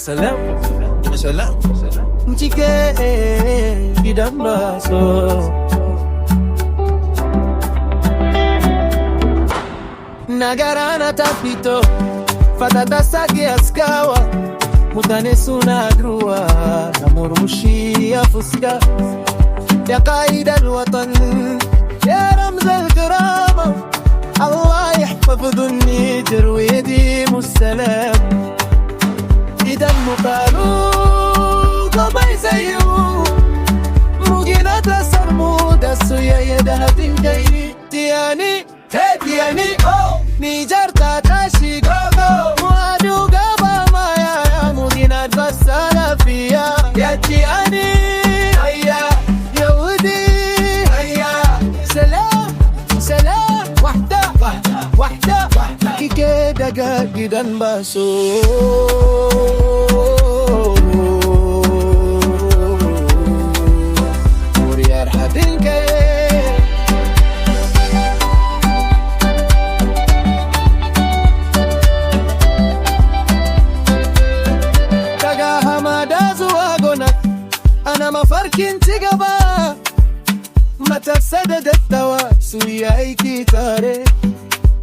salam, salam. Jike gidan baso. Nagarana tapito, fatata sagi askawa. Mutane suna grua, namurmushi ya fuska. يا قائد الوطن يا رمز الكرامة، الله يحفظ النيجر ويديم السلام. إذا المقالو ما يسيو مجينا تسر مودا سويا يدها تنجي تياني تياني نيجر تاتاشي غوغو موادو غابا ما يا مجينا تسر فيا يا تياني daga gidan baso. Muryar haɗin kai. Daga hamada zuwa gona ana mafarkin cigaba, matasa da dattawa su yi aiki tare.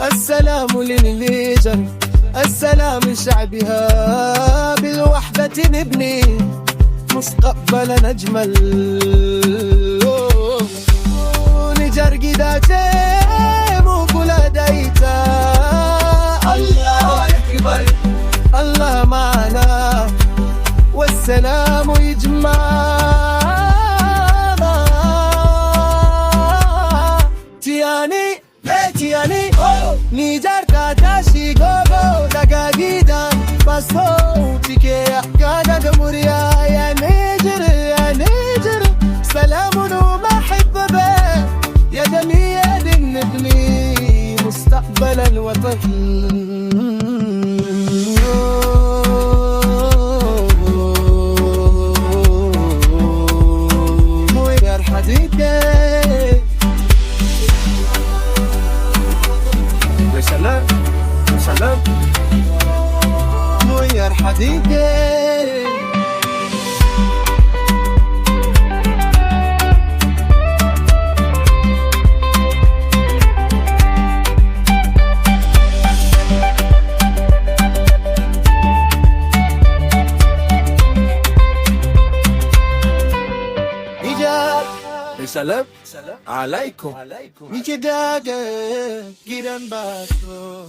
السلام للفيجن، السلام شعبها، بالوحدة نبني مستقبلا أجمل. نجر قداتي مو كل دايتا، الله أكبر الله معنا والسلام يجمعنا. تياني تياني نيجر تاتاشي غوغو دقا جيدان باسو تيكي احكانا جمهوريا يا نيجر يا نيجر. سلام ومحبة يا جميع نبني مستقبل الوطن. موير حديدي سلام سلام موير حديدي. سلام عليكم. يجي داقة جيران باسو.